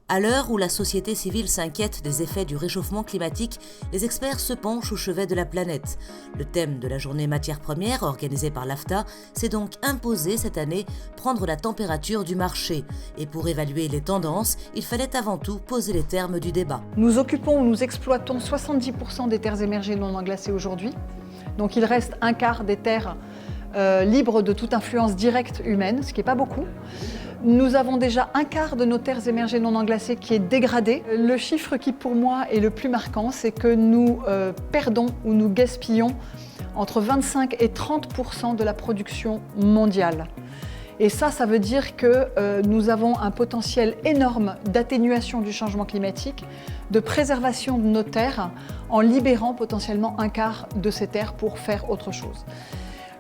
À l'heure où la société civile s'inquiète des effets du réchauffement climatique, les experts se penchent au chevet de la planète. Le thème de la journée matières premières, organisée par l'AFTA, s'est donc imposé cette année prendre la température du marché. Et pour évaluer les tendances, il fallait avant tout poser les termes du débat. Nous occupons ou nous exploitons 70% des terres émergées non englacées aujourd'hui. Donc il reste un quart des terres libres de toute influence directe humaine, ce qui n'est pas beaucoup. Nous avons déjà un quart de nos terres émergées non englacées qui est dégradé. Le chiffre qui pour moi est le plus marquant, c'est que nous perdons ou nous gaspillons entre 25 et 30% de la production mondiale. Et ça veut dire que nous avons un potentiel énorme d'atténuation du changement climatique, de préservation de nos terres, en libérant potentiellement un quart de ces terres pour faire autre chose.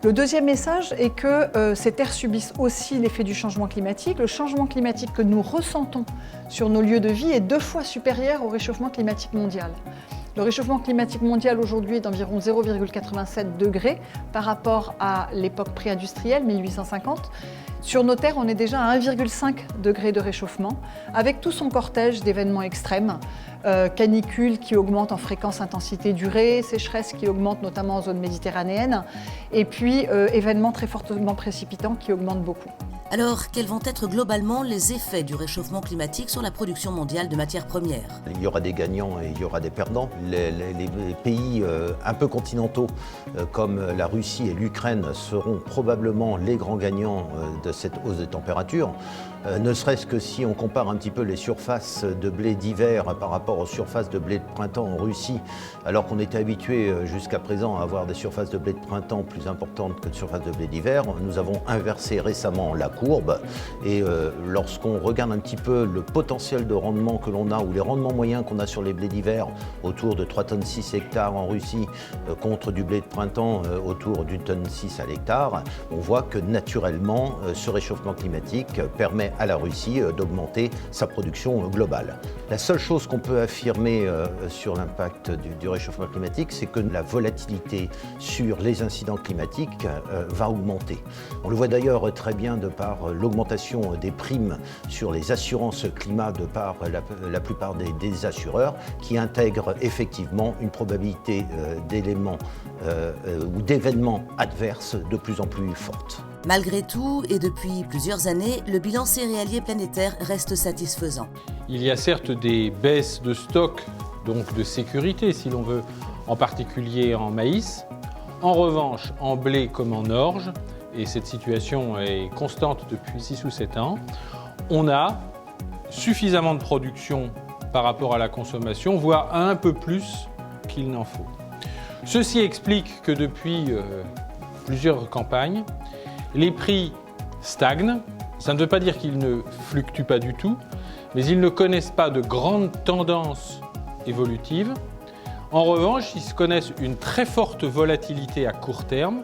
Le deuxième message est que ces terres subissent aussi l'effet du changement climatique. Le changement climatique que nous ressentons sur nos lieux de vie est 2 fois supérieur au réchauffement climatique mondial. Le réchauffement climatique mondial aujourd'hui est d'environ 0,87 degrés par rapport à l'époque pré-industrielle, 1850. Sur nos terres, on est déjà à 1,5 degré de réchauffement, avec tout son cortège d'événements extrêmes, canicules qui augmentent en fréquence, intensité, durée, sécheresse qui augmente notamment en zone méditerranéenne, et puis événements très fortement précipitants qui augmentent beaucoup. Alors, quels vont être globalement les effets du réchauffement climatique sur la production mondiale de matières premières ? Il y aura des gagnants et il y aura des perdants. Les pays un peu continentaux comme la Russie et l'Ukraine seront probablement les grands gagnants de cette hausse des températures. Ne serait-ce que si on compare un petit peu les surfaces de blé d'hiver par rapport aux surfaces de blé de printemps en Russie, alors qu'on était habitué jusqu'à présent à avoir des surfaces de blé de printemps plus importantes que de surfaces de blé d'hiver, nous avons inversé récemment la courbe et lorsqu'on regarde un petit peu le potentiel de rendement que l'on a ou les rendements moyens qu'on a sur les blés d'hiver, autour de 3,6 tonnes hectares en Russie contre du blé de printemps autour d'1,6 tonne à l'hectare, on voit que naturellement ce réchauffement climatique permet à la Russie d'augmenter sa production globale. La seule chose qu'on peut affirmer sur l'impact du réchauffement climatique, c'est que la volatilité sur les incidents climatiques va augmenter. On le voit d'ailleurs très bien de par l'augmentation des primes sur les assurances climat de par la plupart des assureurs qui intègrent effectivement une probabilité d'éléments ou d'événements adverses de plus en plus forte. Malgré tout, et depuis plusieurs années, le bilan céréalier planétaire reste satisfaisant. Il y a certes des baisses de stock, donc de sécurité si l'on veut, en particulier en maïs. En revanche, en blé comme en orge, et cette situation est constante depuis 6 ou 7 ans, on a suffisamment de production par rapport à la consommation, voire un peu plus qu'il n'en faut. Ceci explique que depuis plusieurs campagnes, les prix stagnent. Ça ne veut pas dire qu'ils ne fluctuent pas du tout, mais ils ne connaissent pas de grandes tendances évolutives. En revanche, ils connaissent une très forte volatilité à court terme,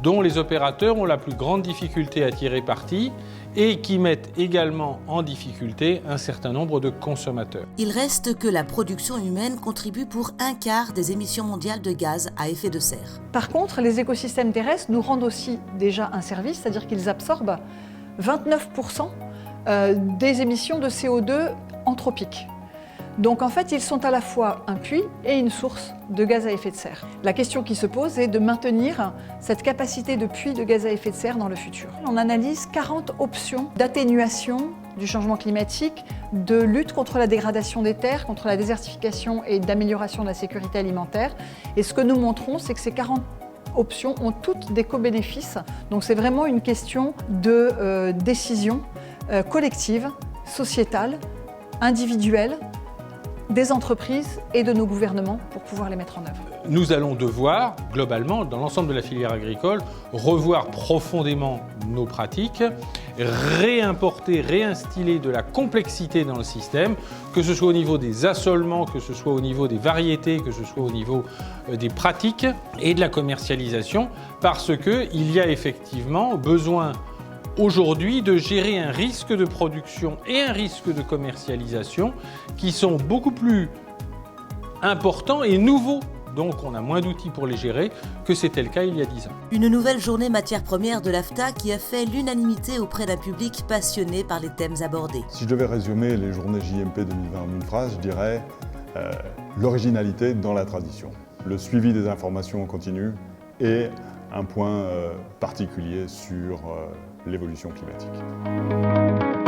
dont les opérateurs ont la plus grande difficulté à tirer parti et qui mettent également en difficulté un certain nombre de consommateurs. Il reste que la production humaine contribue pour un quart des émissions mondiales de gaz à effet de serre. Par contre, les écosystèmes terrestres nous rendent aussi déjà un service, c'est-à-dire qu'ils absorbent 29% des émissions de CO2 anthropiques. Donc en fait, ils sont à la fois un puits et une source de gaz à effet de serre. La question qui se pose est de maintenir cette capacité de puits de gaz à effet de serre dans le futur. On analyse 40 options d'atténuation du changement climatique, de lutte contre la dégradation des terres, contre la désertification et d'amélioration de la sécurité alimentaire. Et ce que nous montrons, c'est que ces 40 options ont toutes des co-bénéfices. Donc c'est vraiment une question de décision collective, sociétale, individuelle, des entreprises et de nos gouvernements pour pouvoir les mettre en œuvre. Nous allons devoir, globalement, dans l'ensemble de la filière agricole, revoir profondément nos pratiques, réimporter, réinstiller de la complexité dans le système, que ce soit au niveau des assolements, que ce soit au niveau des variétés, que ce soit au niveau des pratiques et de la commercialisation, parce qu'il y a effectivement besoin aujourd'hui de gérer un risque de production et un risque de commercialisation qui sont beaucoup plus importants et nouveaux donc on a moins d'outils pour les gérer que c'était le cas il y a 10 ans. Une nouvelle journée matières premières de l'AFTA qui a fait l'unanimité auprès d'un public passionné par les thèmes abordés. Si je devais résumer les journées JMP 2020 en une phrase, je dirais l'originalité dans la tradition, le suivi des informations en continu et un point particulier sur l'évolution climatique.